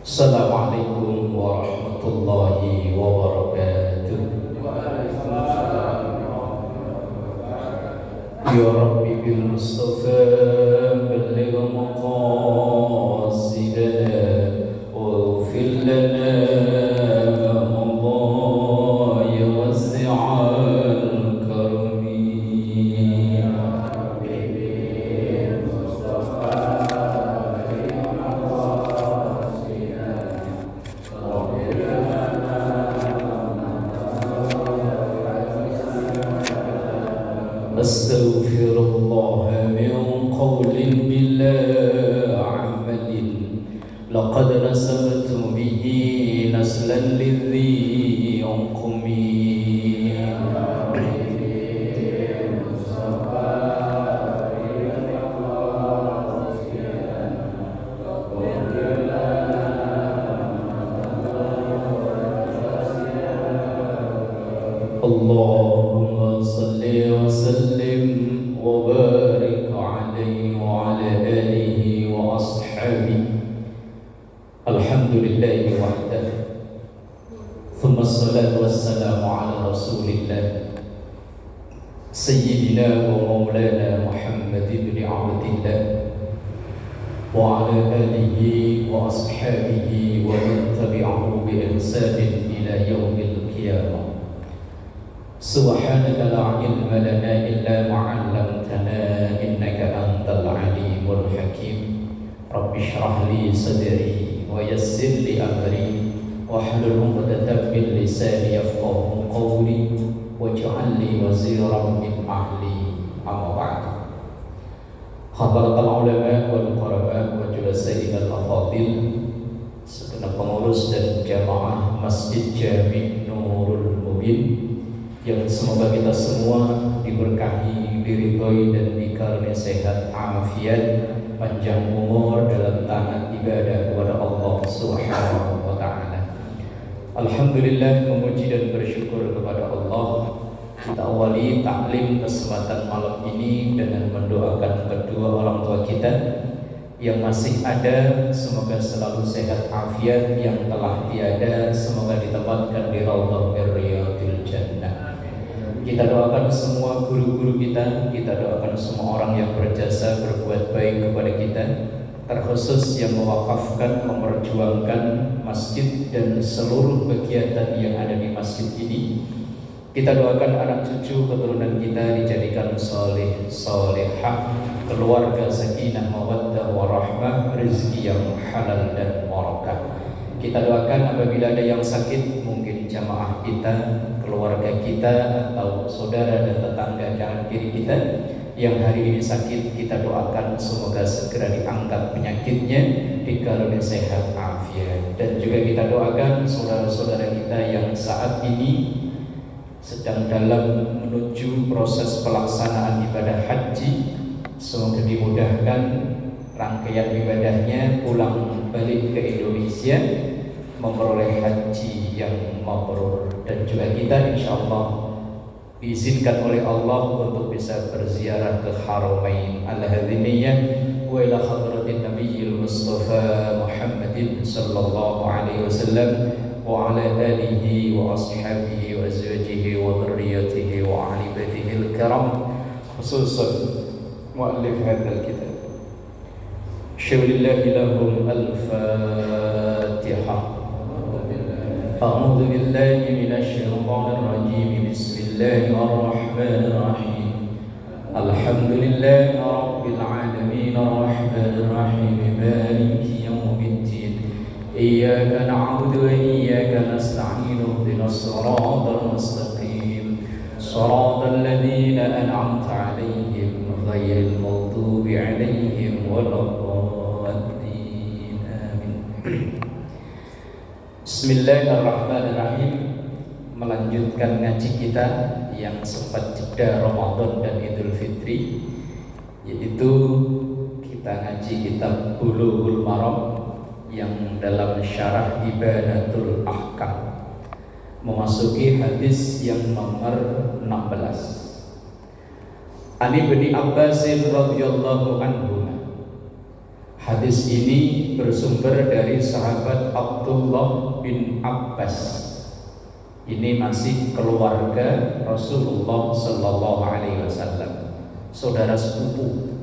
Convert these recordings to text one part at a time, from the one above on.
Assalamualaikum warahmatullahi wabarakatuh. Ya Rabbi bil Mustafa balligh maqasidana waghfir lana ma madha ya wasi'al karami. Astaghfirullah min qawlin bila amalin laqad nasabtu bihi naslan lidhi uqmi. Allahumma salli wa sallim wa barik alaihi wa ala alihi wa ashabihi. Alhamdulillahi wahdah. Thumma salatu wassalamu ala rasulillah Sayyidina wa maulana Muhammad ibn Abdillah wa ala alihi wa ashabihi wa man tabi'ahu bi ihsanin ila yaumil qiyamah. Subhanaka la ilma lana illa ma 'allamtana innaka antal alimul hakim. Rabbi shrah li sadri wa yassir li amri wahlul 'uqdatam min lisani yafqahu qawli waj'al li waziran min ahli. Amma ba'd. Hadratul ulama wal quraba wa julasa'il al-afadil, segenap pengurus dan jamaah Masjid Jami' Nurul Mubin, yang semoga kita semua diberkahi, diridhoi dan dikaruniai sehat, afiat, panjang umur dalam taat ibadah kepada Allah Subhanahu wa taala. Alhamdulillah, memuji dan bersyukur kepada Allah. Kita awali taklim kesempatan malam ini dengan mendoakan kedua orang tua kita yang masih ada, semoga selalu sehat afiat, yang telah tiada semoga ditempatkan di raudhah riyadil jannah. Kita doakan semua guru-guru kita doakan semua orang yang berjasa berbuat baik kepada kita, terkhusus yang mewakafkan, memperjuangkan masjid dan seluruh kegiatan yang ada di masjid ini. Kita doakan anak cucu keturunan kita dijadikan soleh, solehah, keluarga sakinah, mawaddah, warahmah, rezeki yang halal dan barakah. Kita doakan apabila ada yang sakit, mungkin jamaah kita, keluarga kita, atau saudara dan tetangga kanan kiri kita yang hari ini sakit, kita doakan semoga segera diangkat penyakitnya, dikaruniai sehat afiat. Dan juga kita doakan saudara-saudara kita yang saat ini sedang dalam menuju proses pelaksanaan ibadah haji, semoga dimudahkan rangkaian ibadahnya, pulang balik ke Indonesia memperoleh haji yang mabrur. Dan juga kita insyaallah diizinkan oleh Allah untuk bisa berziarah ke Haramain Al-Hadhiniyah wa ila hadratin Nabiyil Mustafa Muhammadin sallallahu alaihi wasallam wa ala alihi wa ashabihi wa azwajihi wa dhurriyyatihi wa ahli baitihi al-kiram, khususan muallif hadzal kitab. Syaulillahi lahum al-Fatihah. A'udzu billahi minasy syaithanir rajim. Bismillahirrahmanir rahim. Alhamdulillahi rabbil alamin arrahmanir rahim maliki yaumiddin. Iyyaka na'budu wa iyyaka nasta'in. Ihdinas siratal mustaqim. Shiratal ladzina an'amta 'alaihim ghairil maghdubi 'alaihim waladdallin. Amin. Bismillahirrahmanirrahim. Melanjutkan ngaji kita yang sempat jeda Ramadan dan Idul Fitri, yaitu kita ngaji kitab Bulughul Maram yang dalam syarah Ibanatul Ahkam, memasuki hadis yang nomor 16. Ani bin Abbas radhiyallahu anhu, Hadis ini bersumber dari sahabat Abdullah bin Abbas. Ini masih keluarga Rasulullah Sallallahu Alaihi Wasallam, saudara sepupu.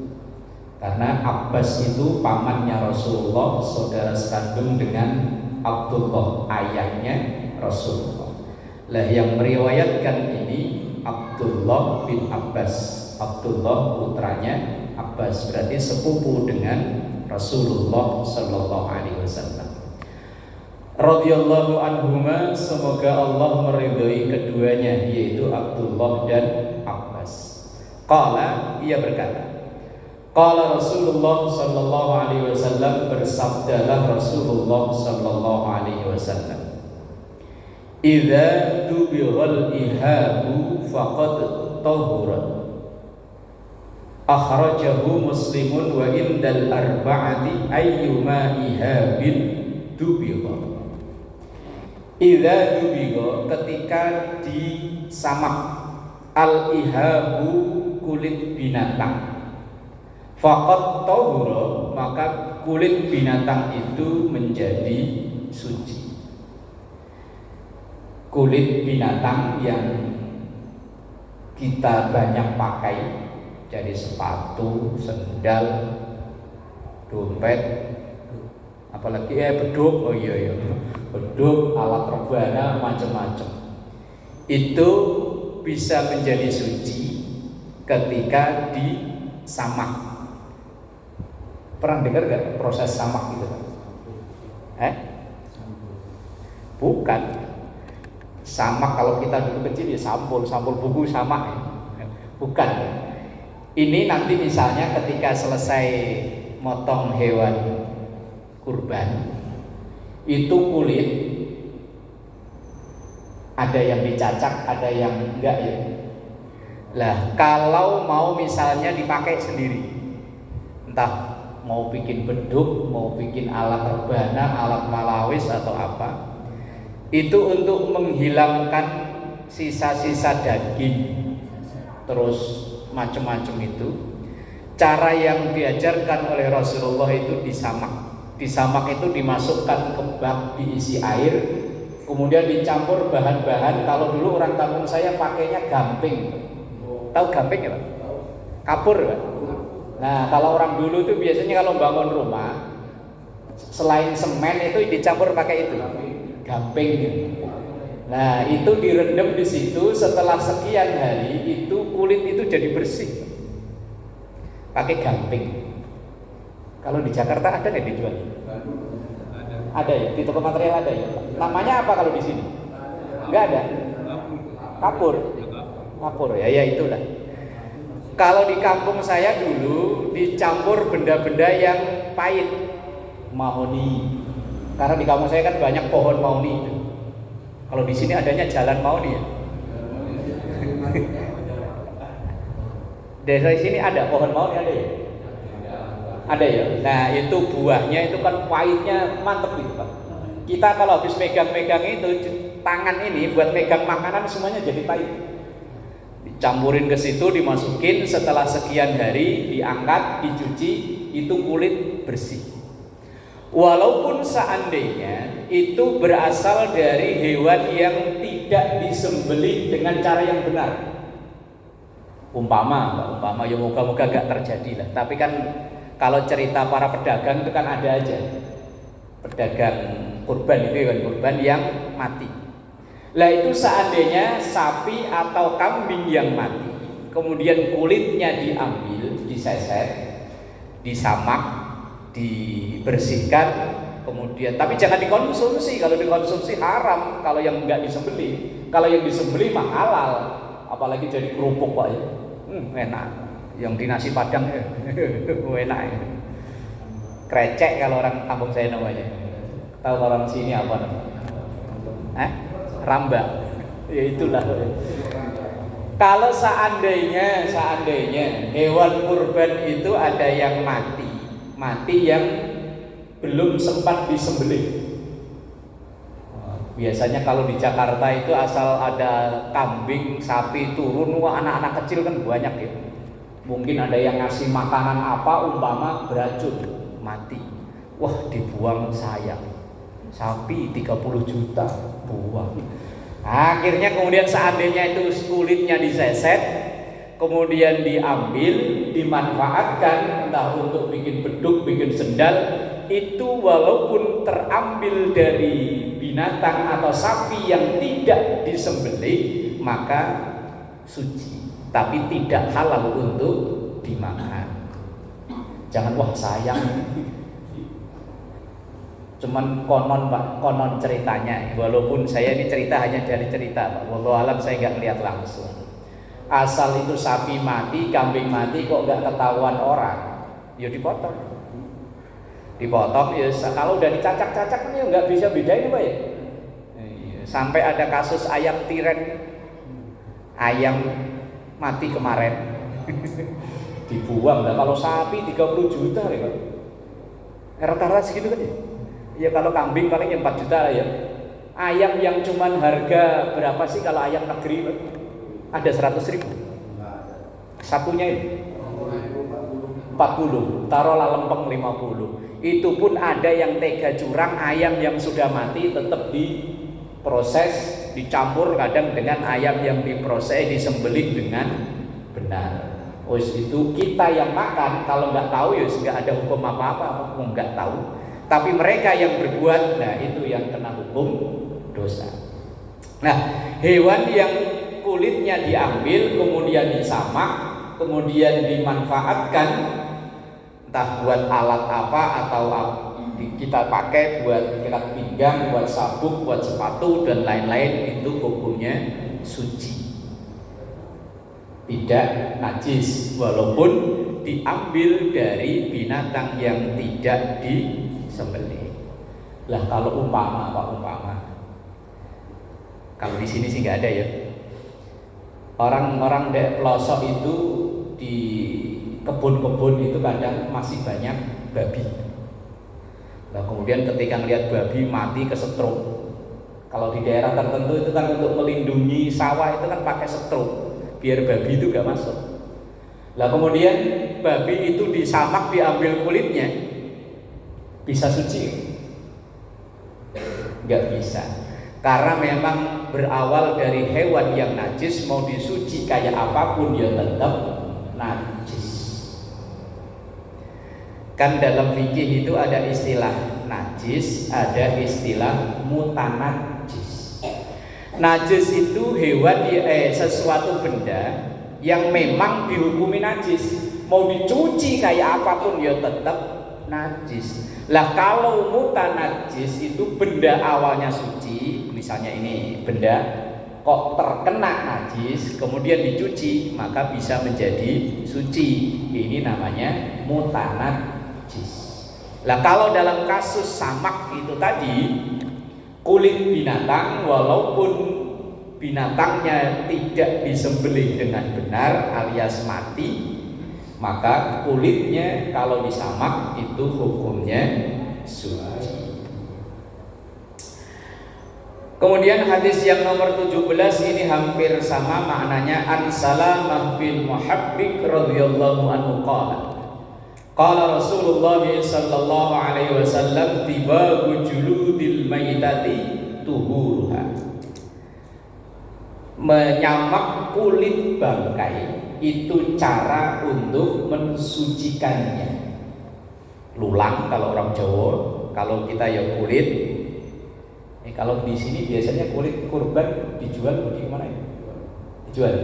Karena Abbas itu pamannya Rasulullah, saudara sekandung dengan Abdullah, ayahnya Rasulullah. Lah yang meriwayatkan ini Abdullah bin Abbas. Abdullah putranya Abbas, berarti sepupu dengan Rasulullah Sallallahu Alaihi Wasallam. Radhiyallahu anhuma, semoga Allah meridhai keduanya, yaitu Abdullah dan Abbas. Qala, ia berkata, qala Rasulullah sallallahu alaihi wasallam, bersabdalah Rasulullah sallallahu alaihi wasallam, idza tubighal ihabu faqad tahura. Akhrajahu Muslimun wa indal arba'ati ayyuma ihabin dubigha. Idza dubigha, ketika disamak, al ihabu kulit binatang, faqad tahura, maka kulit binatang itu menjadi suci. Kulit binatang yang kita banyak pakai, jadi sepatu, sendal, dompet, apalagi beduk, oh iya, beduk, alat rebana, macam-macam. Itu bisa menjadi suci ketika disamak. Pernah dengar gak proses samak itu? Bukan. Samak kalau kita dulu kecil ya sampul buku samak ya. Bukan. Ini nanti misalnya ketika selesai motong hewan kurban, itu kulit ada yang dicacak, ada yang enggak ya. Lah kalau mau misalnya dipakai sendiri, entah mau bikin beduk, mau bikin alat rebana, alat malawis atau apa, itu untuk menghilangkan sisa-sisa daging, terus macam-macam itu. Cara yang diajarkan oleh Rasulullah itu disamak. Disamak itu dimasukkan ke bak, diisi air, kemudian dicampur bahan-bahan. Kalau dulu orang kampung saya pakainya gamping. Tahu gamping ya Pak? Kapur Pak? Nah kalau orang dulu itu biasanya kalau bangun rumah, selain semen itu dicampur pakai itu gamping. Nah itu direndam di situ, setelah sekian hari itu kulit itu jadi bersih pakai gamping. Kalau di Jakarta ada nggak dijual? Ada ya, di toko material ada ya. Namanya apa kalau di sini? Nggak ada. Kapur ya, itulah. Kalau di kampung saya dulu dicampur benda-benda yang pahit, mahoni. Karena di kampung saya kan banyak pohon mahoni itu. Kalau di sini adanya jalan mahoni ya. Desa di sini ada pohon mahoni, ada ya? Ada ya. Nah itu buahnya itu kan pahitnya mantep gitu Pak. Kita kalau habis megang-megang itu tangan ini buat megang makanan semuanya jadi pahit. Dicampurin ke situ, dimasukin, setelah sekian hari diangkat, dicuci, itu kulit bersih. Walaupun seandainya itu berasal dari hewan yang tidak disembelih dengan cara yang benar. Umpama ya moga-moga gak terjadi lah. Tapi kan kalau cerita para pedagang itu kan ada aja pedagang kurban itu hewan kurban yang mati. Lah itu seandainya sapi atau kambing yang mati, kemudian kulitnya diambil, diseset, disamak, dibersihkan, kemudian tapi jangan dikonsumsi. Kalau dikonsumsi haram, kalau yang enggak disembelih. Kalau yang disembelih mah halal, apalagi jadi kerupuk Pak ya. Enak. Yang di nasi padang enak ya. Krecek kalau orang kampung saya namanya. Tahu orang sini apa namanya? Rambak. Ya itulah. Kalau seandainya hewan kurban itu ada yang mati yang belum sempat disembelih. Biasanya kalau di Jakarta itu asal ada kambing, sapi turun, wah anak-anak kecil kan banyak ya. Mungkin ada yang ngasih makanan apa, umpama beracun, mati. Wah, dibuang sayang. Sapi 30 juta buang. Akhirnya kemudian seandainya itu kulitnya diseset, kemudian diambil, dimanfaatkan entah untuk bikin beduk, bikin sendal, itu walaupun terambil dari binatang atau sapi yang tidak disembelih maka suci, tapi tidak halal untuk dimakan. Jangan wah sayang, cuman konon Pak, konon ceritanya, walaupun saya ini cerita hanya dari cerita Pak, wallahu alam saya nggak lihat langsung. Asal itu sapi mati, kambing mati kok nggak ketahuan orang, ya dipotong ya. Kalau udah dicacak-cacak kan ya nggak bisa bedain Pak ya. Sampai ada kasus ayam tiren, ayam mati kemarin dibuang. Lah kalau sapi 30 juta ya Pak, rata-rata segitu kan ya. Ya kalau kambing paling 4 juta lah ya. Ayam yang cuman harga berapa sih kalau ayam negeri Pak? Ada 100.000 satunya ini 40, taruhlah lempeng 50. Itu pun ada yang tega curang, ayam yang sudah mati tetap diproses, dicampur kadang dengan ayam yang diproses, disembelih dengan benar. Itu kita yang makan kalau nggak tahu ya nggak ada hukum apa-apa, nggak tahu. Tapi mereka yang berbuat, nah itu yang kena hukum dosa. Nah, hewan yang kulitnya diambil, kemudian disamak, kemudian dimanfaatkan, entah buat alat apa atau kita pakai buat ikat pinggang, buat sabuk, buat sepatu dan lain-lain, itu hukumnya suci, tidak najis, walaupun diambil dari binatang yang tidak disembelih. Lah kalau umpama kalau di sini sih nggak ada ya. Orang-orang di pelosok itu di kebun-kebun itu kadang masih banyak babi. Nah kemudian ketika melihat babi mati kesetrum, kalau di daerah tertentu itu kan untuk melindungi sawah itu kan pakai setrum biar babi itu gak masuk. Lah kemudian babi itu disamak, diambil kulitnya, bisa suci? Gak bisa, karena memang berawal dari hewan yang najis, mau disuci kayak apapun ya tetap najis. Kan dalam fikih itu ada istilah najis, ada istilah mutanajis. Najis itu hewan, sesuatu benda yang memang dihukumi najis, mau dicuci kayak apapun ya tetap najis. Lah kalau mutanajis itu benda awalnya suci, misalnya ini benda kok terkena najis kemudian dicuci maka bisa menjadi suci, ini namanya mutanajis. Lah kalau dalam kasus samak itu tadi, kulit binatang walaupun binatangnya tidak disembelih dengan benar alias mati, maka kulitnya kalau disamak itu hukumnya suci. Kemudian hadis yang nomor 17 ini hampir sama maknanya. An Salamah bin Muhabbik radhiyallahu anhu qala Rasulullah sallallahu alaihi wasallam tibagu juludil mayitati tuhuruha. Menyamak kulit bangkai itu cara untuk mensucikannya. Lulang kalau orang Jawa, kalau kita ya kulit. Kalau di sini biasanya kulit kurban dijual di mana ya? Dijual.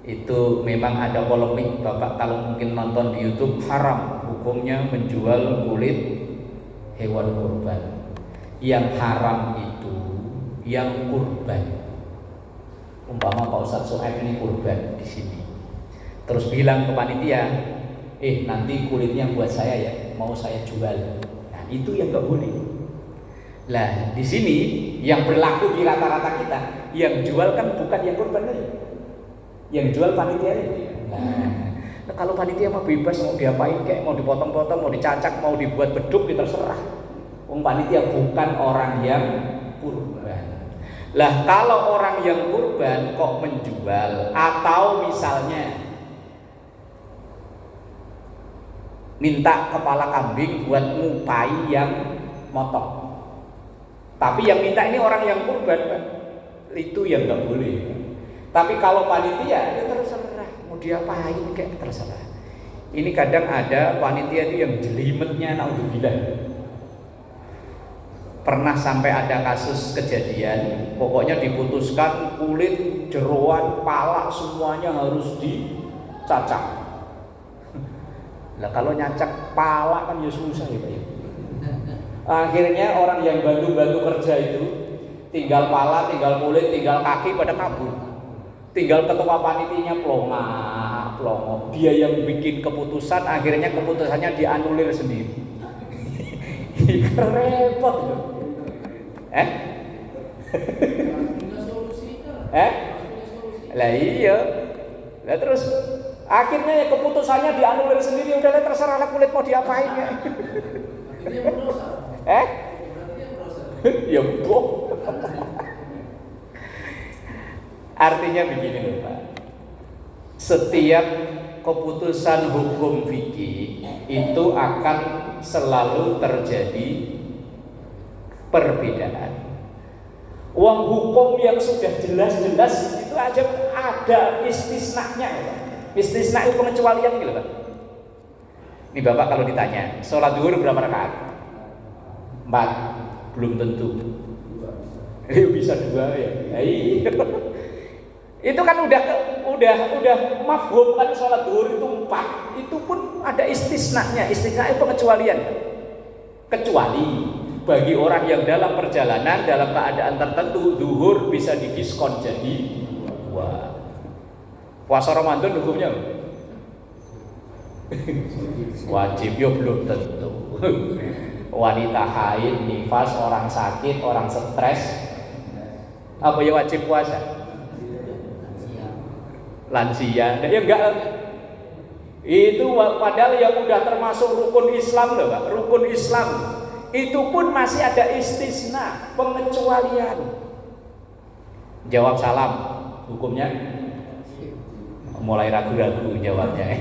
Itu memang ada polemik Bapak kalau mungkin nonton di YouTube, haram hukumnya menjual kulit hewan kurban. Yang haram itu yang kurban. Umpama Pak Ustadz Soeb ini kurban di sini, terus bilang ke panitia, nanti kulitnya buat saya ya, mau saya jual. Nah itu yang nggak boleh. Lah di sini yang berlaku di rata-rata kita, yang jual kan bukan yang kurban aja, yang jual panitia aja. Nah kalau panitia mah bebas mau diapain kayak, mau dipotong-potong, mau dicacak, mau dibuat beduk, terserah. Panitia bukan orang yang kurban. Lah kalau orang yang kurban kok menjual, atau misalnya minta kepala kambing buat ngupai yang motong. Tapi yang minta ini orang yang kurban, Pak. Itu yang nggak boleh. Tapi kalau panitia ya terserah, mau diapain kayak terserah. Ini kadang ada panitia itu yang jelimetnya naudzubillah. Pernah sampai ada kasus kejadian, pokoknya diputuskan kulit, jeroan, pala semuanya harus dicacak. Lah kalau nyacak pala kan ya susah ya Pak ya. Akhirnya orang yang bantu kerja itu tinggal pala, tinggal kulit, tinggal kaki pada kabur. Tinggal ketua panitinya plongo. Dia yang bikin keputusan, akhirnya keputusannya dianulir sendiri. Repot loh. Lah iya. Lah terus akhirnya keputusannya dianulir sendiri, udah terserah lah kulit mau diapain ya. Ya boh. Artinya begini loh Pak. Setiap keputusan hukum fikih itu akan selalu terjadi perbedaan. Uang hukum yang sudah jelas-jelas itu aja ada istisnanya. Istisna itu pengecualian gitu Pak. Ini Bapak kalau ditanya, sholat zuhur berapa rakaat? 4, belum tentu. Bisa 2 ya. Itu kan udah mafhum kan sholat zuhur itu 4. Itu pun ada istisnanya. Istisna itu pengecualian. Kecuali bagi orang yang dalam perjalanan dalam keadaan tertentu zuhur bisa didiskon jadi 2. Puasa Ramadan hukumnya wajib ya belum tentu. Wanita haid, nifas, orang sakit, orang stres apa ya wajib puasa? Lansia, ya enggak. Itu padahal yang udah termasuk rukun Islam loh Pak. Rukun Islam itu pun masih ada istisna, pengecualian. Jawab salam, hukumnya mulai ragu-ragu jawabnya.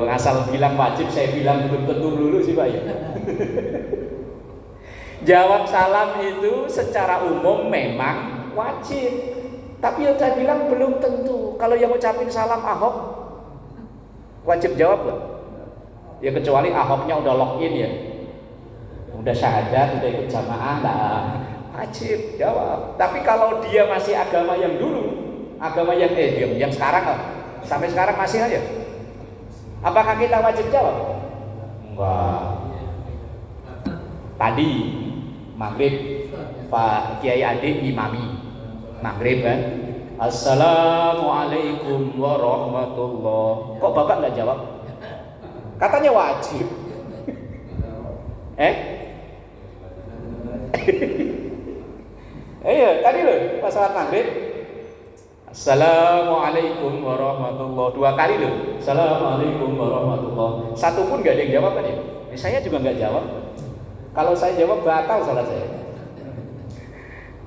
Asal bilang wajib, saya bilang belum tentu dulu sih Pak ya. Jawab salam itu secara umum memang wajib. Tapi yang saya bilang belum tentu. Kalau yang ngucapin salam Ahok wajib jawab gak? Ya kecuali Ahoknya udah login ya, udah syahadat, udah ikut jamaah, lah wajib jawab. Tapi kalau dia masih agama yang dulu, agama yang yang sekarang lah, sampai sekarang masih aja, apakah kita wajib jawab? Enggak. Tadi maghrib Pak Kiai Adik imami maghrib kan, Assalamualaikum warahmatullah. Kok Bapak nggak jawab? Katanya wajib. Tadi loh pas salat maghrib Assalamualaikum warahmatullah 2 kali loh. Assalamualaikum warahmatullah. Satu pun nggak ada yang jawab kan ya? Saya juga nggak jawab. Kalau saya jawab batal salat saya.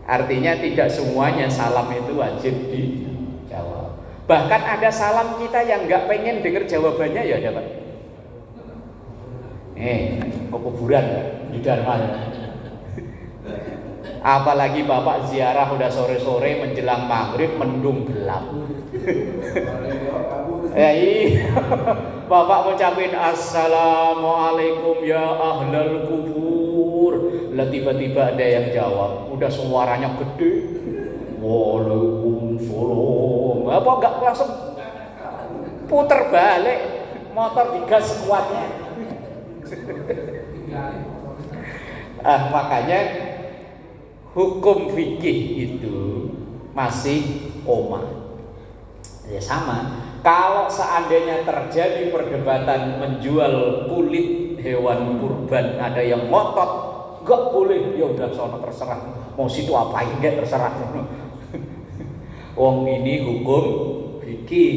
Artinya tidak semuanya salam itu wajib dijawab. Bahkan ada salam kita yang nggak pengen dengar jawabannya ya ada Pak. Ke kuburan di Dharma. Apalagi Bapak ziarah udah sore-sore menjelang maghrib mendung gelap. Iya. Bapak ngucapin Assalamualaikum ya ahlal kubur. Lah tiba-tiba ada yang jawab, udah suaranya gede. Waalaikumsalam. Apa enggak langsung puter balik, motor digas sekuatnya. Makanya hukum fikih itu masih koma. Ya sama. Kalau seandainya terjadi perdebatan menjual kulit hewan kurban, ada yang ngotot, enggak boleh, ya udah sono terserah. Mau situ apain enggak terserah. Wong ini hukum fikih.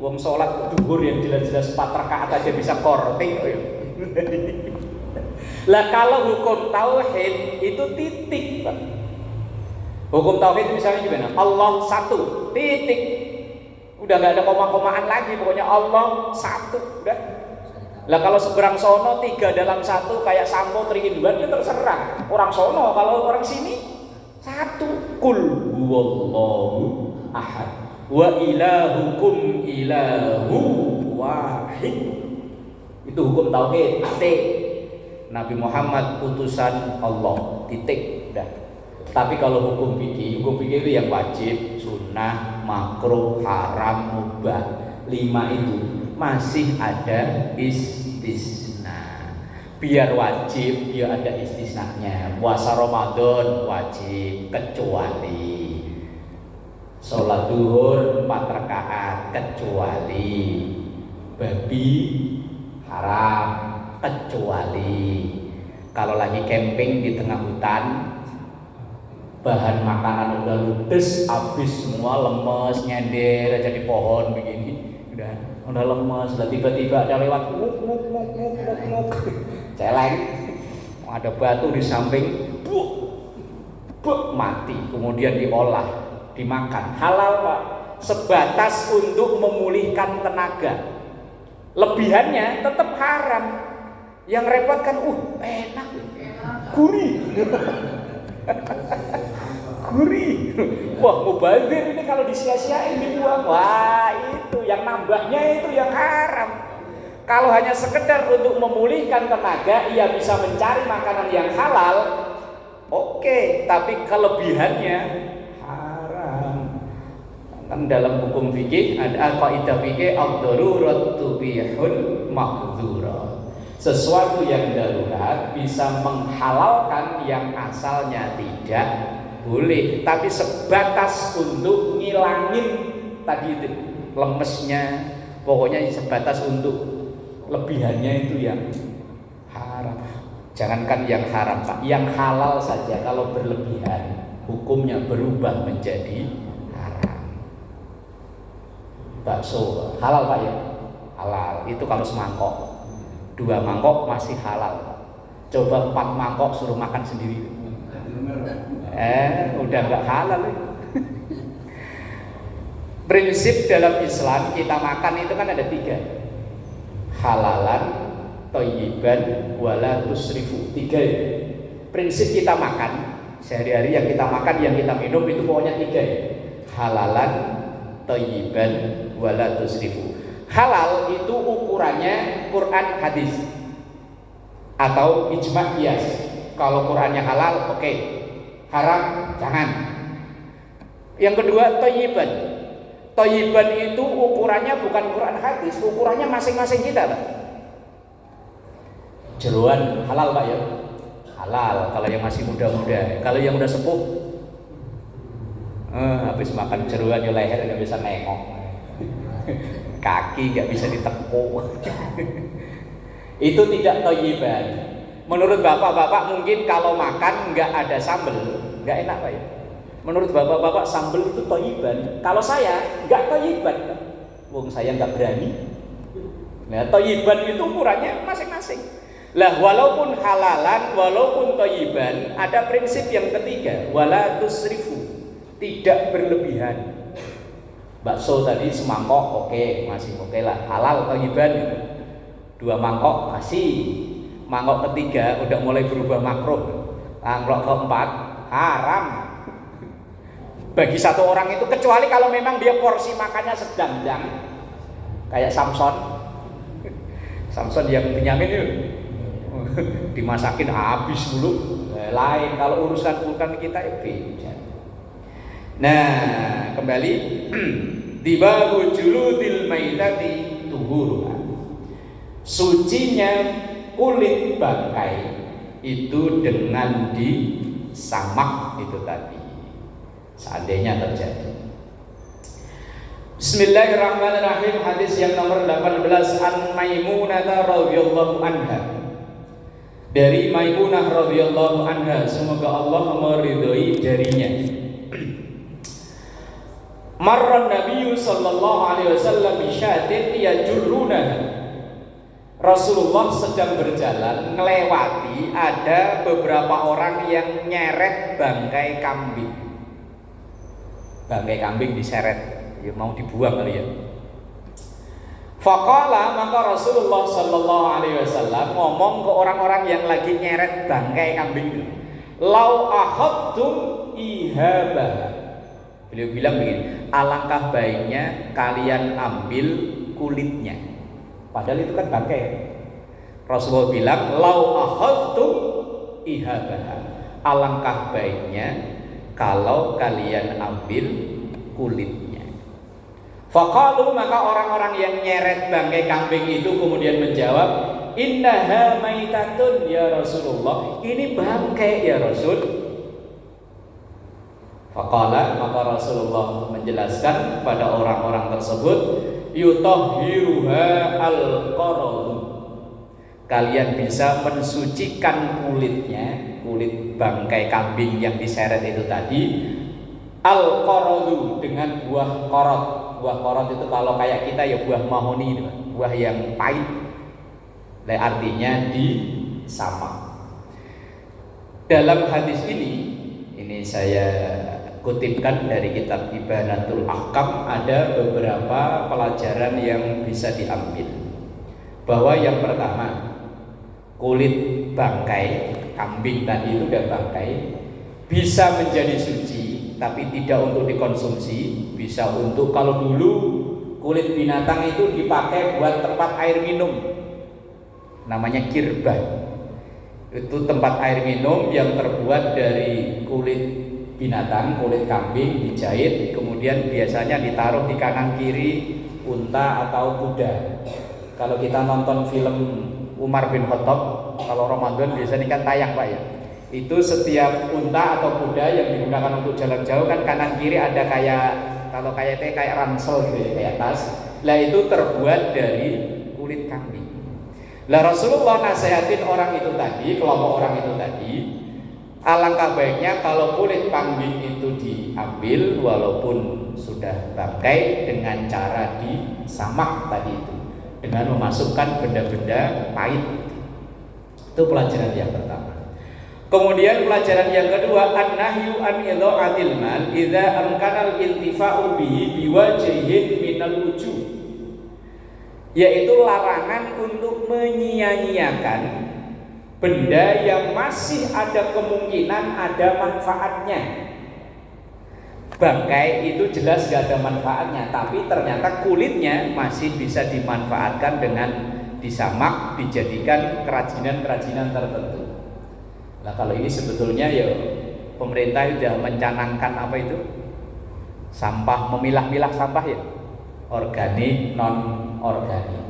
Wong sholat zuhur yang jelas-jelas 4 rakaat aja bisa korting. Lah kalau hukum tauhid itu titik, Pak. Hukum tauhid misalnya gimana? Allah satu, titik. Udah nggak ada koma-komaan lagi, pokoknya Allah satu, udah. Lah kalau seberang sono 3 dalam 1 kayak sampo 3 in 1 ya terserah. Orang sono, kalau orang sini 1. Qul huwallahu ahad wa ilahukum ilahu wahid. Itu hukum tauhid. Titik. Nabi Muhammad utusan Allah. Titik. Udah. Tapi kalau hukum fikih itu yang wajib, sunnah, makruh, haram, mubah. 5 itu masih ada istisna. Biar wajib ya ada istisnanya. Puasa Ramadan wajib kecuali sholat duhur 4 rakaat kecuali babi haram, kecuali kalau lagi camping di tengah hutan, bahan makanan udah ludes, habis semua, lemes, nyender aja di pohon begini, udah lemes, udah tiba-tiba ada lewat nguk celeng, ada batu di samping, mati, kemudian diolah, dimakan, halal Pak, sebatas untuk memulihkan tenaga. Lebihannya tetap haram. Yang repot kan, enak, gurih. Gurih. Wah, mubazir ini kalau disia-siain dibuang. Wah, itu yang nambahnya itu yang haram. Kalau hanya sekedar untuk memulihkan tenaga, ia bisa mencari makanan yang halal. Oke, tapi kelebihannya haram. Kan dalam hukum fikih ada kaidah fikih ad-darurat tubihul mahdzura. Sesuatu yang darurat bisa menghalalkan yang asalnya tidak boleh, tapi sebatas untuk ngilangin tadi itu lemesnya, pokoknya sebatas untuk lebihannya itu yang haram. Jangankan yang haram Pak, yang halal saja kalau berlebihan hukumnya berubah menjadi haram. Bakso halal Pak ya? Halal, itu kalau semangkok. 2 mangkok masih halal. Coba 4 mangkok suruh makan sendiri. Udah nggak halal. Prinsip dalam Islam kita makan itu kan ada 3. Halalan, thayyiban, wala tusrifu. 3 ya. Prinsip kita makan sehari-hari, yang kita makan, yang kita minum itu pokoknya 3 ya. Halalan, thayyiban, wala tusrifu. Halal itu ukurannya Quran hadis atau ijma' qiyas. Kalau Qurannya halal, oke. Haram jangan. Yang kedua thayyiban. Thayyiban itu ukurannya bukan Quran hadis, ukurannya masing-masing kita Pak. Jeroan halal Pak ya? Halal kalau yang masih muda-muda. Kalau yang udah sepuh habis makan jeroan ya leher nggak bisa nengok. Kaki nggak bisa ditekuk. Itu tidak thayyiban. Menurut bapak-bapak mungkin kalau makan nggak ada sambal nggak enak Pak ya. Menurut bapak-bapak sambal itu thayyiban. Kalau saya nggak thayyiban, wong saya nggak berani. Nah thayyiban itu ukurannya masing-masing. Lah walaupun halalan, walaupun thayyiban, ada prinsip yang ketiga, wala tusrifu, tidak berlebihan. Bakso tadi semangkok oke, masih oke lah, halal thayyiban gitu. 2 mangkok masih. Mangkok ketiga udah mulai berubah makruh. Mangkok keempat haram. Bagi 1 orang itu, kecuali kalau memang dia porsi makannya sedang, kayak Samson yang Benyamin itu dimasakin habis dulu. Lain kalau urusan kita beda. Nah, kembali dibahu juludil maitati tuhuruha. Sucinya kulit bangkai itu dengan disamak itu tadi. Seandainya terjadi. Bismillahirrahmanirrahim. Hadis yang nomor 18 an Maimunah radhiyallahu anha. Dari Maimunah radhiyallahu anha, semoga Allah meridhoi darinya. Marran Nabi sallallahu alaihi wasallam bi syatin yajurruna. Rasulullah sedang berjalan melewati ada beberapa orang yang nyeret bangkai kambing. Bangkai kambing diseret, ya mau dibuang kali ya. Faqala, maka Rasulullah sallallahu alaihi wasallam ngomong ke orang-orang yang lagi nyeret bangkai kambing itu, lau akhadtum ihabah. Beliau bilang begini, alangkah baiknya kalian ambil kulitnya. Padahal itu kan bangkai. Rasulullah bilang, lau akhadtum ihabah. Alangkah baiknya kalau kalian ambil kulitnya. Faqalu, maka orang-orang yang nyeret bangkai kambing itu kemudian menjawab, innaha maitatun ya Rasulullah, ini bangkai ya Rasul. Faqala, maka Rasulullah menjelaskan kepada orang-orang tersebut, yutahhiruha al-qaradu, kalian bisa mensucikan kulitnya, kulit bangkai kambing yang diseret itu tadi, al-qaradu, dengan buah korot. Buah korot itu kalau kayak kita ya buah mahoni, buah yang pahit. Artinya disamak. Dalam hadis ini saya kutipkan dari kitab Ibanatul Ahkam, ada beberapa pelajaran yang bisa diambil. Bahwa yang pertama, kulit bangkai kambing tadi itu dan bangkai bisa menjadi suci, tapi tidak untuk dikonsumsi. Bisa untuk, kalau dulu kulit binatang itu dipakai buat tempat air minum, namanya kirbah. Itu tempat air minum yang terbuat dari kulit binatang, kulit kambing dijahit, kemudian biasanya ditaruh di kanan kiri unta atau kuda. Kalau kita nonton film Umar bin Khattab, kalau Ramadan biasanya kan tayang Pak ya, itu setiap unta atau kuda yang digunakan untuk jalan jauh kan kanan kiri ada kayak, kalau kayak kayak ransel gitu ya, kayak tas. Lah itu terbuat dari kulit kambing. Lah Rasulullah nasihatin orang itu tadi, kelompok orang itu tadi, alangkah baiknya kalau kulit kambing itu diambil walaupun sudah bangkai dengan cara disamak tadi itu, dengan memasukkan benda-benda pahit. Itu pelajaran yang pertama. Kemudian pelajaran yang kedua, an-nahyu an idha'atil mal idza amkana al-intifa'u bihi biwajhin minal wujuh, yaitu larangan untuk menyia-nyiakan benda yang masih ada kemungkinan ada manfaatnya. Bangkai itu jelas gak ada manfaatnya, tapi ternyata kulitnya masih bisa dimanfaatkan dengan disamak, dijadikan kerajinan-kerajinan tertentu. Nah kalau ini sebetulnya ya pemerintah sudah mencanangkan apa itu, sampah, memilah-milah sampah ya, organik, non organik,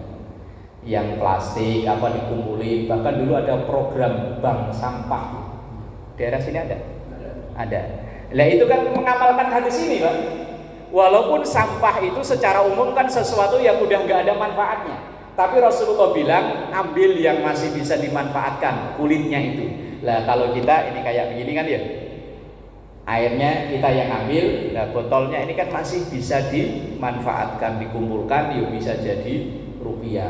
yang plastik apa dikumpulin. Bahkan dulu ada program bank sampah, daerah sini ada. Nah itu kan mengamalkan hadis ini Pak. Walaupun sampah itu secara umum kan sesuatu yang udah nggak ada manfaatnya, tapi Rasulullah bilang ambil yang masih bisa dimanfaatkan, kulitnya itu. Lah kalau kita ini kayak begini kan ya, airnya kita yang ambil, nah botolnya ini kan masih bisa dimanfaatkan, dikumpulkan, ya bisa jadi rupiah.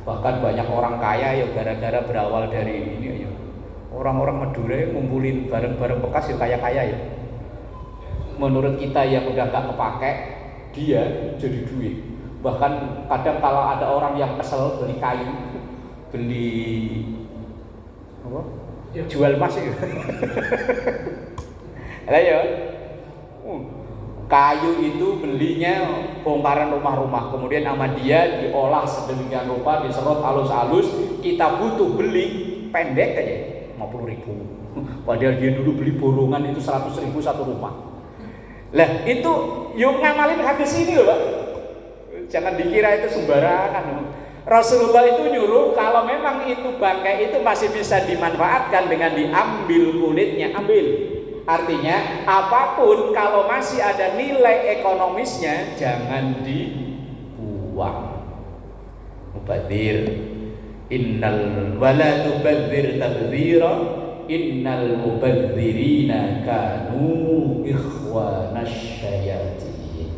Bahkan banyak orang kaya ya gara-gara berawal dari ini ya. Orang-orang Madura ya ngumpulin barang-barang bekas ya kaya-kaya ya. Menurut kita yang udah gak kepake, dia jadi duit. Bahkan kadang kalau ada orang yang kesel beli kayu, beli apa? Jual emas itu. Ya. Kayu itu belinya bongkaran rumah-rumah, kemudian sama dia diolah sedemikian rupa, diserot halus-halus, kita butuh beli pendek aja 50.000. Padahal dia dulu beli borongan itu 100.000 satu rumah. Lah itu yuk ngamalin hadis ini loh Pak. Jangan dikira itu sembarangan. Rasulullah itu nyuruh kalau memang itu bangkai itu masih bisa dimanfaatkan dengan diambil kulitnya, ambil. Artinya apapun kalau masih ada nilai ekonomisnya jangan dibuang. Mubadir, innal wala tubadzir tabdzira, innal mubadzirina kanu ikhwanasy syayatin.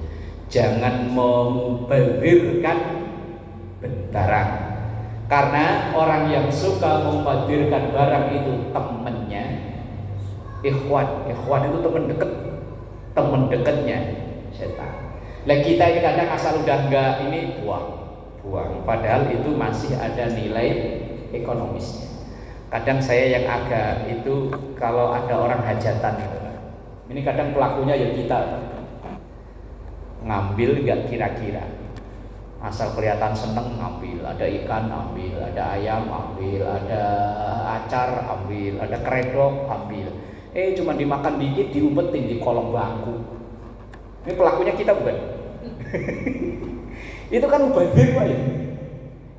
Jangan membadzirkan barang, karena orang yang suka membadirkan barang itu temannya. Ikhwan itu teman dekatnya setan. Lah kita ini kadang asal udah enggak ini buang, buang. Padahal itu masih ada nilai ekonomisnya. Kadang saya yang agak itu kalau ada orang hajatan gitu. Ini kadang pelakunya ya kita. Ngambil nggak kira-kira. Asal kelihatan seneng ambil, ada ikan ambil, ada ayam ambil, ada acar ambil, ada kredok ambil. Cuma dimakan dikit diumpetin di kolong bangku. Ini pelakunya kita bukan? Itu kan mubazir Pak ya.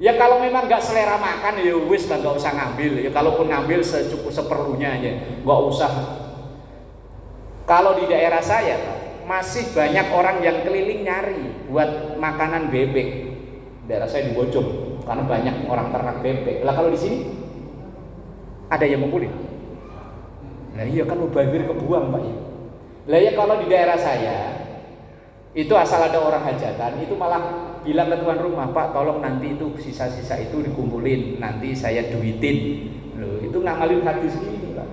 Ya kalau memang nggak selera makan ya wis lah nggak usah ngambil. Ya kalaupun ngambil secukup seperlunya aja, nggak usah. Kalau di daerah saya Pak, masih banyak orang yang keliling nyari buat makanan bebek. Daerah saya di Bojong, karena banyak orang ternak bebek. Lah kalau di sini ada yang ngumpulin. Nah iya kan mubazir kebuang Pak ya. Lah ya kalau di daerah saya itu asal ada orang hajatan itu malah bilang ke tuan rumah, Pak tolong nanti itu sisa-sisa itu dikumpulin, nanti saya duitin. Loh itu ngamalin hadis ini Pak.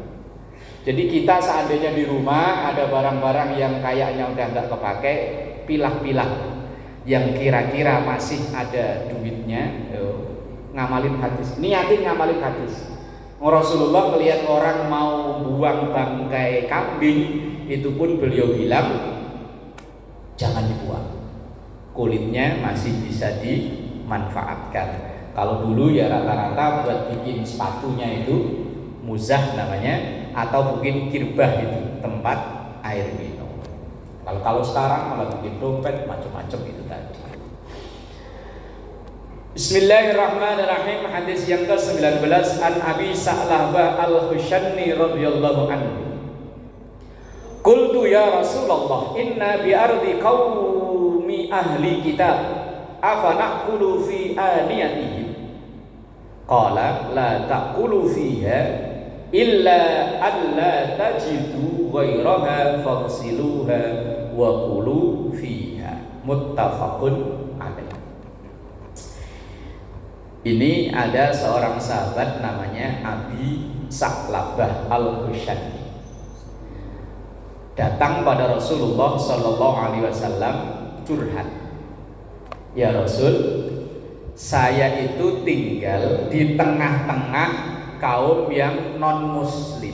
Jadi kita seandainya di rumah ada barang-barang yang kayaknya udah nggak kepake, pilah-pilah yang kira-kira masih ada duitnya, ngamalin hadis. Niatin ngamalin hadis. Rasulullah melihat orang mau buang bangkai kambing, itu pun beliau bilang jangan dibuang. Kulitnya masih bisa dimanfaatkan. Kalau dulu ya rata-rata buat bikin sepatunya itu muzah namanya, atau mungkin kirbah itu tempat air minum. Kalau sekarang malah bikin dompet macam-macam itu tadi. Bismillahirrahmanirrahim. Hadis yang ke-19 an Abi Sa'labah Al-Khushani radhiyallahu anhu. Qultu ya Rasulullah inna bi ardi qaumi ahli kitab afa na'kulu fi aniyatihim. Qala la ta'kulu fiha illa alla tajidu ghairaha faghsiluha wa kulu fiha. Muttafaqun alaih. Ini ada seorang sahabat namanya Abi Sa'labah Al-Khushani. Datang pada Rasulullah sallallahu alaihi wasallam curhat. Ya Rasul, saya itu tinggal di tengah-tengah kaum yang non muslim.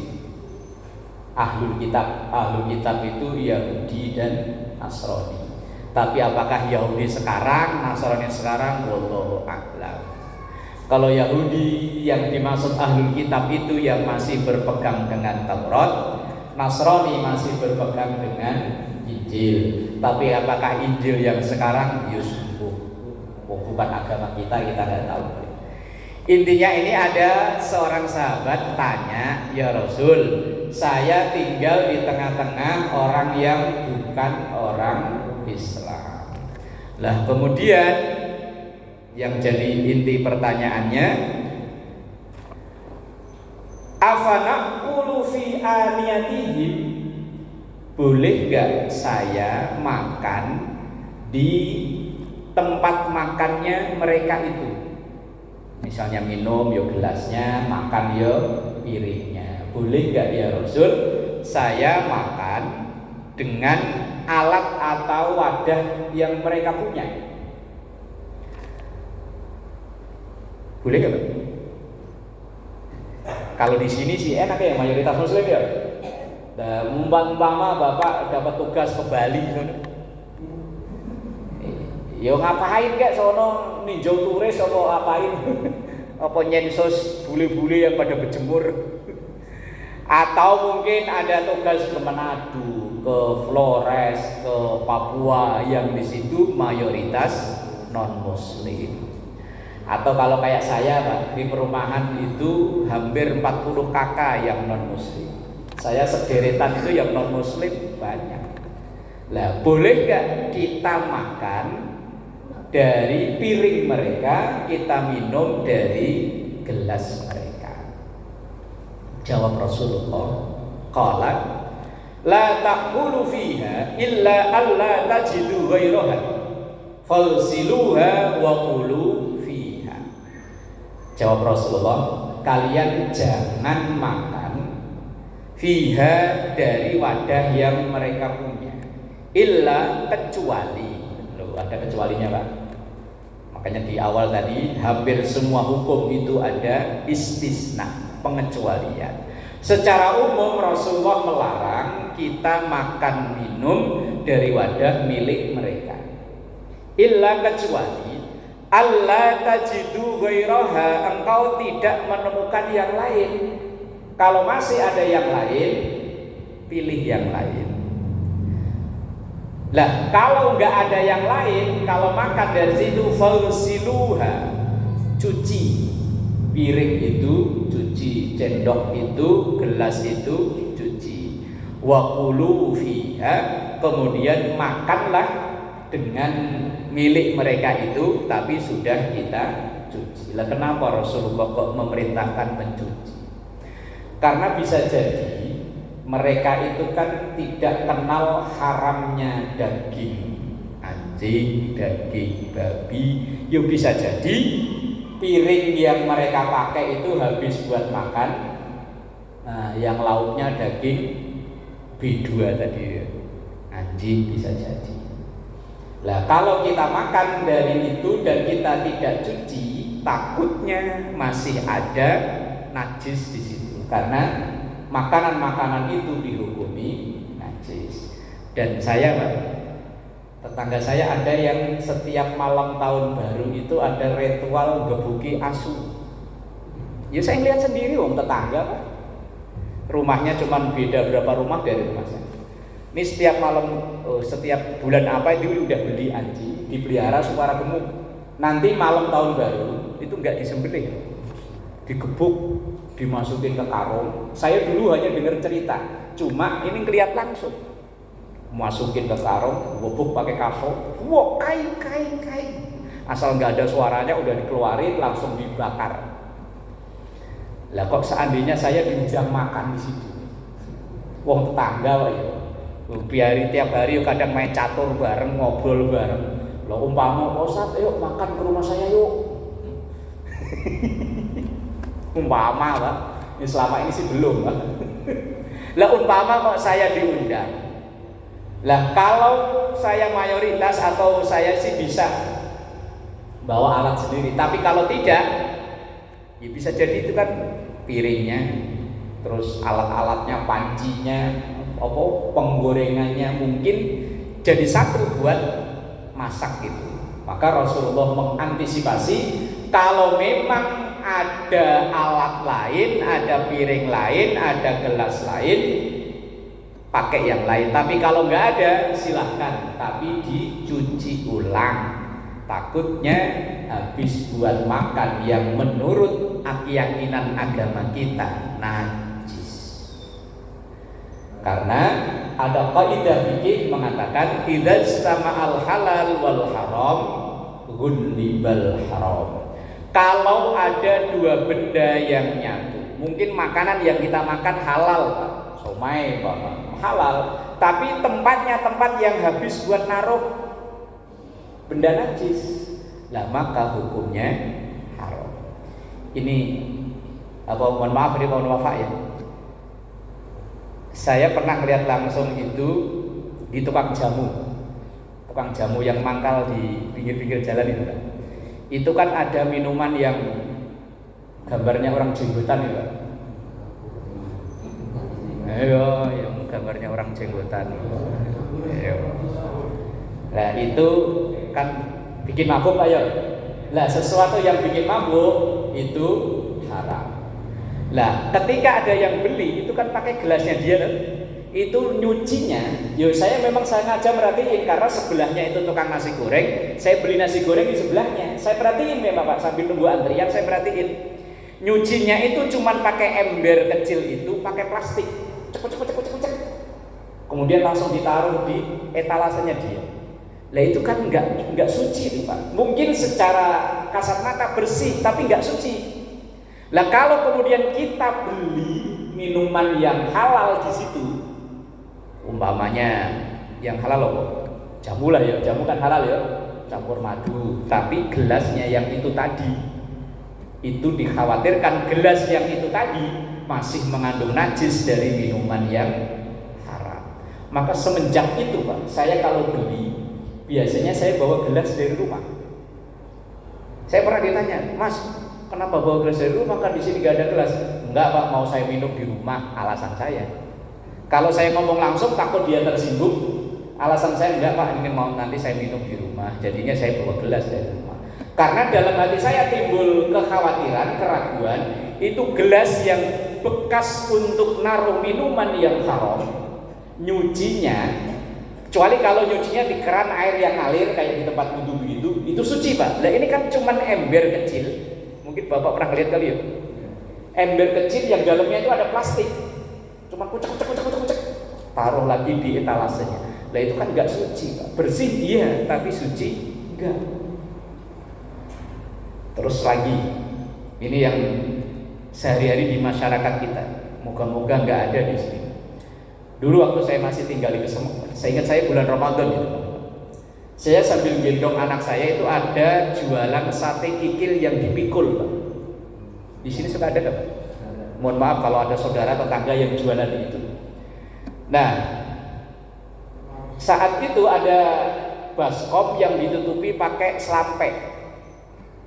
Ahlul kitab itu Yahudi dan Nasrani. Tapi apakah Yahudi sekarang, Nasrani sekarang, wallahu a'lam. Kalau Yahudi yang dimaksud ahlul kitab itu yang masih berpegang dengan Taurat, Nasrani masih berpegang dengan Injil. Tapi apakah Injil yang sekarang bukan agama kita nggak tahu. Intinya ini ada seorang sahabat tanya, ya Rasul, saya tinggal di tengah-tengah orang yang bukan orang Islam. Lah kemudian yang jadi inti pertanyaannya, afanaqulu fi aniyatihim, boleh gak saya makan di tempat makannya mereka itu? Misalnya minum ya gelasnya, makan ya piringnya. Boleh gak ya Rasul saya makan dengan alat atau wadah yang mereka punya? Boleh gak? Kalau di sini sih enak ya, mayoritas muslim ya. Umpama bapak dapat tugas ke Bali, yo ngapain kek sono ninjau turis apa apain? Apa nyensus bule-bule yang pada berjemur? Atau mungkin ada tugas ke Manado, ke Flores, ke Papua yang di situ mayoritas non muslim. Atau kalau kayak saya Pak, di perumahan itu hampir 40 kakak yang non muslim. Saya sederetan itu yang non muslim banyak. Lah boleh gak kita makan dari piring mereka, kita minum dari gelas mereka? Jawab Rasulullah, qala la taqulu fiha illa alla tajidu ghairaha falsiluha wa qulu fiha. Jawab Rasulullah, kalian jangan makan fiha dari wadah yang mereka punya, illa kecuali, loh ada kecualinya Pak. Makanya di awal tadi hampir semua hukum itu ada istisna, pengecualian. Secara umum Rasulullah melarang kita makan minum dari wadah milik mereka. Illa kecuali alla tajidu ghairaha, engkau tidak menemukan yang lain. Kalau masih ada yang lain, pilih yang lain. Lah kalau nggak ada yang lain, kalau makan dari situ fausiluha, cuci piring itu, cuci sendok itu, gelas itu cuci. Wa qulu fiha, kemudian makanlah dengan milik mereka itu, tapi sudah kita cuci. Lah kenapa Rasulullah kok memerintahkan mencuci? Karena bisa jadi mereka itu kan tidak kenal haramnya daging anjing, daging babi. Ya bisa jadi piring yang mereka pakai itu habis buat makan, yang lauknya daging B2 tadi, anjing, bisa jadi. Lah kalau kita makan dari itu dan kita tidak cuci, takutnya masih ada najis di situ, karena makanan-makanan itu dihukumi najis. Dan saya, tetangga saya ada yang setiap malam tahun baru itu ada ritual gebuki asu. Ya saya lihat sendiri, wong tetangga Pak. Rumahnya cuma beda berapa rumah dari rumah saya. Ini setiap malam, setiap bulan apa itu udah beli anjing, dipelihara supaya gemuk. Nanti malam tahun baru itu nggak disembelih, digebuk, dimasukin ke karung. Saya dulu hanya dengar cerita, cuma ini ngeliat langsung. Masukin ke karung, gebuk pakai kasur, wow, kain. Asal nggak ada suaranya udah dikeluarin, langsung dibakar. Lah kok seandainya saya diundang makan di situ, wong tetangga Pak ya. Biari tiap hari kadang main catur bareng, ngobrol bareng. Lah umpama Ustaz, yuk makan ke rumah saya yuk. Umpama Pak, ini selama ini sih belum Pak. Lah umpama kok saya diundang. Lah kalau saya mayoritas atau saya sih bisa bawa alat sendiri. Tapi kalau tidak, ya bisa jadi itu kan piringnya, terus alat-alatnya, pancinya, penggorengannya mungkin jadi satu buat masak itu. Maka Rasulullah mengantisipasi kalau memang ada alat lain, ada piring lain, ada gelas lain, pakai yang lain. Tapi kalau nggak ada silahkan, tapi dicuci ulang. Takutnya habis buat makan yang menurut keyakinan agama kita najis. Karena ada kaidah fikih mengatakan idza istama'al halal wal haram ghullibal haram. Kalau ada dua benda yang nyatu, mungkin makanan yang kita makan halal, somai halal, tapi tempatnya tempat yang habis buat naruh benda najis, lah maka hukumnya haram. Ini mohon maaf ini mohon maaf ya. Saya pernah melihat langsung itu di tukang jamu yang mangkal di pinggir-pinggir jalan itu kan. Itu kan ada minuman yang gambarnya orang jenggotan itu kan. Ayo, yang gambarnya orang jenggotan. Ayo. Nah itu kan bikin mabuk Pak ya. Lah sesuatu yang bikin mabuk itu haram. Lah ketika ada yang beli itu kan pakai gelasnya dia kan, itu nyucinya. Yo saya memang sengaja merhatiin karena sebelahnya itu tukang nasi goreng. Saya beli nasi goreng di sebelahnya. Saya perhatiin memang Pak sambil nunggu antrian saya perhatiin. Nyucinya itu cuman pakai ember kecil itu pakai plastik. Cek. Kemudian langsung ditaruh di etalasenya dia. Lah itu kan enggak suci itu Pak. Mungkin secara kasat mata bersih tapi enggak suci. Lah kalau kemudian kita beli minuman yang halal di situ, umpamanya yang halal loh, jamu lah ya, jamu kan halal ya, campur madu. Tapi gelasnya yang itu tadi, itu dikhawatirkan gelas yang itu tadi masih mengandung najis dari minuman yang haram. Maka semenjak itu Pak, saya kalau beli biasanya saya bawa gelas dari rumah. Saya pernah ditanya, Mas, kenapa bawa gelas dari rumah, kan di sini gak ada gelas? Enggak Pak, mau saya minum di rumah, alasan saya. Kalau saya ngomong langsung takut dia tersinggung. Alasan saya enggak Pak, ini mau nanti saya minum di rumah. Jadinya saya bawa gelas dari rumah. Karena dalam hati saya timbul kekhawatiran, keraguan, itu gelas yang bekas untuk naruh minuman yang haram, nyucinya, kecuali kalau nyucinya di keran air yang ngalir kayak di tempat wudhu begitu, itu suci Pak. Nah ini kan cuman ember kecil, mungkin Bapak pernah lihat kali ya, ember kecil yang dalamnya itu ada plastik, cuma kucek, taruh lagi di etalasenya. Nah itu kan nggak suci Pak. Bersih iya, tapi suci enggak. Terus lagi, ini yang sehari-hari di masyarakat kita, moga-moga nggak ada di sini. Dulu waktu saya masih tinggal di Kesemok, saya ingat saya bulan Ramadan itu, saya sambil gendong anak saya itu ada jualan sate kikil yang dipikul Pak. Di sini suka ada Pak? Mohon maaf kalau ada saudara tetangga yang jualan itu. Nah, saat itu ada baskom yang ditutupi pakai selampe.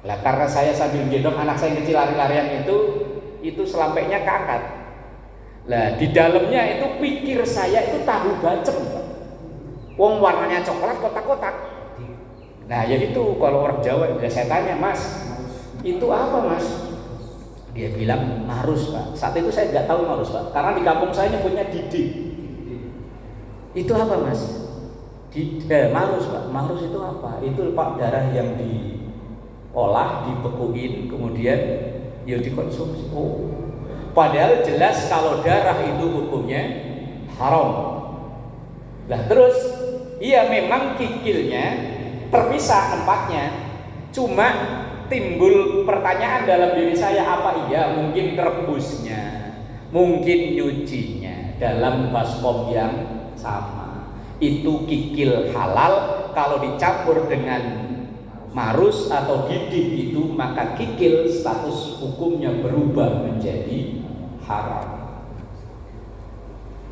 Lah karena saya sambil gendong anak saya yang kecil lari-larian itu selampeknya keangkat. Lah di dalamnya itu pikir saya itu tahu bacem Pak. Wong warnanya coklat kotak-kotak. Nah ya itu kalau orang Jawa, ya saya tanya, Mas, itu apa Mas? Dia bilang marus Pak. Saat itu saya nggak tahu marus Pak, karena di kampung saya nyebutnya didi. Itu apa Mas? Marus Pak. Marus itu apa? Itu Pak darah yang diolah, dibekuin, kemudian ya dikonsumsi. Oh, padahal jelas kalau darah itu hukumnya haram. Lah terus, iya memang kikilnya terpisah tempatnya. Cuma timbul pertanyaan dalam diri saya, apa iya mungkin rebusnya, mungkin nyucinya dalam baskom yang sama. Itu kikil halal kalau dicampur dengan marus atau didih itu, maka kikil status hukumnya berubah menjadi haram.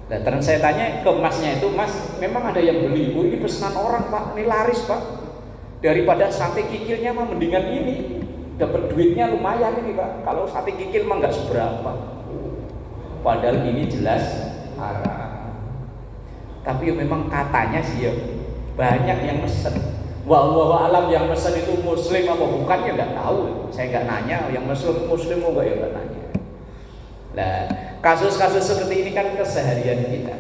Nah, terus saya tanya ke masnya itu, Mas, memang ada yang beli? Oh, ini pesanan orang Pak, ini laris Pak. Daripada sate kikilnya mah mendingan ini, dapat duitnya lumayan ini Pak. Kalau sate kikil mah nggak seberapa. Padahal ini jelas haram. Tapi memang katanya sih ya banyak yang mesen. Wallahu alam yang pesan itu muslim apa bukan ya nggak tahu. Saya nggak nanya yang muslim mau nggak ya nggak nanya. Nah kasus-kasus seperti ini kan keseharian kita.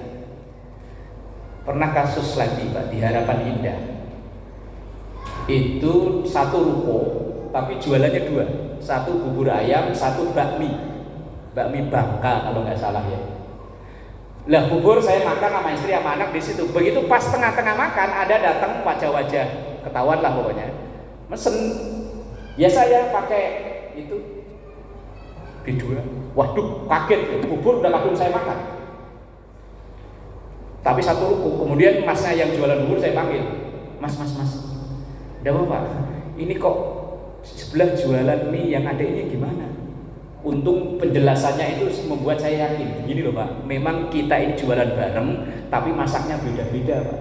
Pernah kasus lagi Pak di Harapan Indah. Itu satu ruko tapi jualannya dua. Satu bubur ayam, satu bakmi Bangka kalau nggak salah ya. Lah bubur saya makan sama istri sama anak di situ. Begitu pas tengah-tengah makan ada datang wajah-wajah, ketahuan lah pokoknya. Mesen. Ya saya pakai itu B2. Waduh, kaget ya. Bubur udah langsung saya makan. Tapi satu ruko. Kemudian masnya yang jualan bubur saya panggil. Mas. Udah Pak, ini kok sebelah jualan mie yang ada ini gimana? Untung penjelasannya itu membuat saya yakin. Begini loh Pak, memang kita ini jualan bareng, tapi masaknya beda-beda Pak.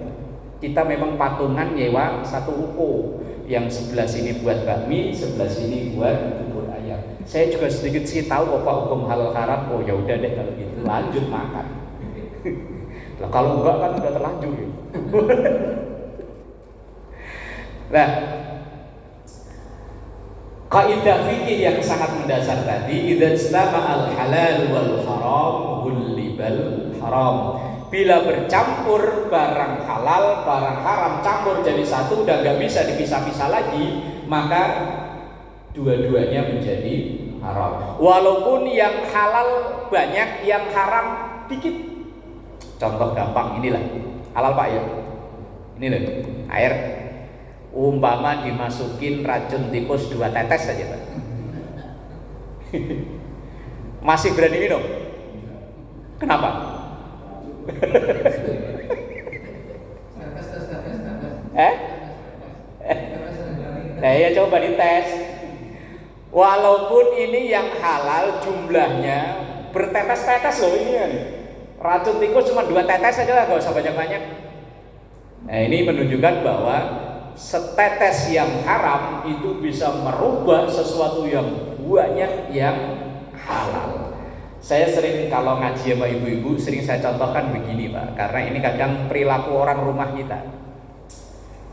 Kita memang patungan nyewa satu ruko, yang sebelah sini buat bakmi, sebelah sini buat bubur ayam. Saya juga sedikit sih tahu Pak hukum halal haram. Oh ya udah deh kalau gitu, lanjut makan. Lah kalau enggak kan udah terlanjur. Ya. Nah, kaidah fikih yang sangat mendasar tadi, idza istama'al halal wal haram ghullibal haram. Bila bercampur barang halal, barang haram campur jadi satu dan nggak bisa dipisah-pisah lagi, maka dua-duanya menjadi haram. Walaupun yang halal banyak, yang haram dikit. Contoh gampang inilah, halal Pak ya. Ini loh, air. Umpama dimasukin racun tikus 2 tetes saja Pak. Masih berani minum? Kenapa? Nah ya coba dites. Walaupun ini yang halal jumlahnya bertetes-tetes loh ini kan. Racun tikus cuma 2 tetes saja lah, gak usah banyak-banyak. Nah ini menunjukkan bahwa setetes yang haram itu bisa merubah sesuatu yang banyak yang halal. Saya sering kalau ngaji sama ibu-ibu sering saya contohkan begini Pak, karena ini kadang perilaku orang rumah kita.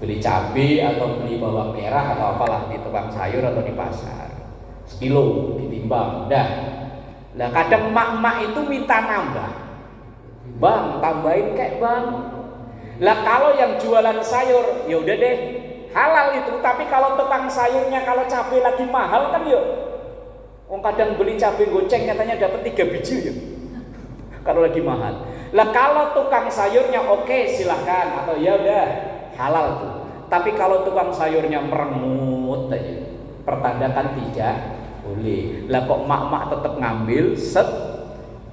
Beli cabai atau beli bawang merah atau apalah di tukang sayur atau di pasar, sekilo ditimbang, dah. Nah kadang mak-mak itu minta nambah, bang tambahin kayak bang. Lah kalau yang jualan sayur, ya udah deh halal itu. Tapi kalau tukang sayurnya kalau cabai lagi mahal kan yuk. Orang kadang beli cabai goceng katanya dapat 3 biji ya. Kalau lagi mahal. Lah kalau tukang sayurnya oke, silahkan atau ya udah halal tuh. Tapi kalau tukang sayurnya merengut aja, pertandakan tidak boleh. Lah kok mak-mak tetap ngambil set,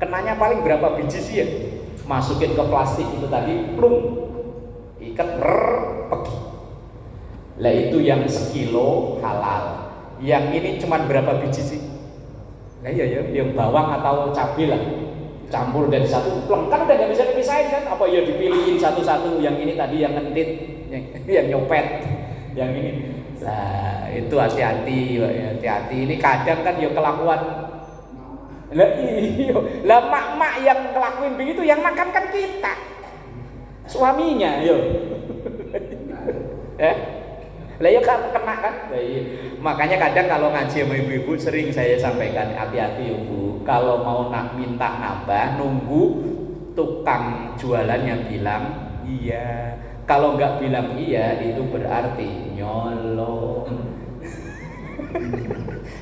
kenanya paling berapa biji sih ya? Masukin ke plastik itu tadi, plung, ikat pergi. Lah itu yang sekilo halal. Yang ini cuma berapa biji sih? Nah iya ya, yang bawang atau cabai lah, campur dari satu, pleng, kan udah nggak bisa dipisahin kan? Apa ya dipilihin satu-satu? Yang ini tadi yang ngentit, yang nyopet, yang ini. Nah itu hati-hati, hati-hati. Ini kadang kan ya kelakuan. Lah iya, lah mak-mak yang ngelakuin begitu, yang makan kan kita, suaminya, yo. Lah ya kan kena kan? Lah iya. Makanya kadang kalau ngaji sama ibu-ibu sering saya sampaikan hati-hati ibu. Kalau mau minta nambah nunggu tukang jualannya bilang iya. Kalau nggak bilang iya itu berarti nyolong.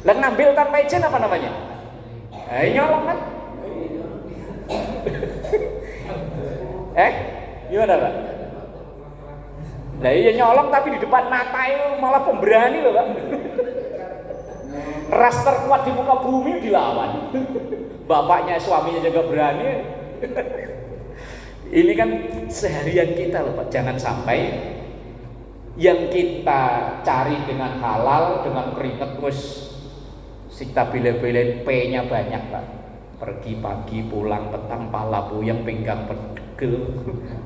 Lah ngambil tanpa izin apa namanya? Nyolong kan? Gimana Pak? Lah iya nyolong tapi di depan mata itu malah pemberani loh Pak. Ras terkuat di muka bumi dilawan. Bapaknya suaminya juga berani. Ini kan seharian kita loh Pak. Jangan sampai yang kita cari dengan halal, dengan keringat terus kita bela-belain P-nya banyak Pak. Pergi pagi pulang petang pala puyeng pinggang pegel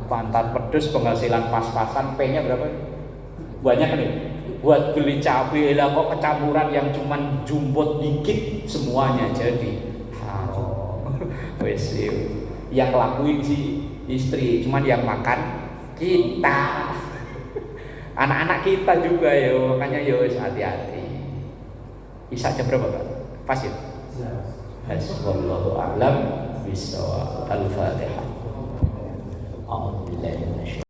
pantat pedus penghasilan pas-pasan P-nya berapa? Banyak nih. Buat beli cabai lah kok kecampuran yang cuman jumbot dikit semuanya jadi haram. Wes yang lakuin sih istri, cuman yang makan kita. Anak-anak kita juga ya, makanya ya hati-hati. Isa jam berapa Pak? Pas ya? Wallahu a'lam bishawab. Al-Fatihah.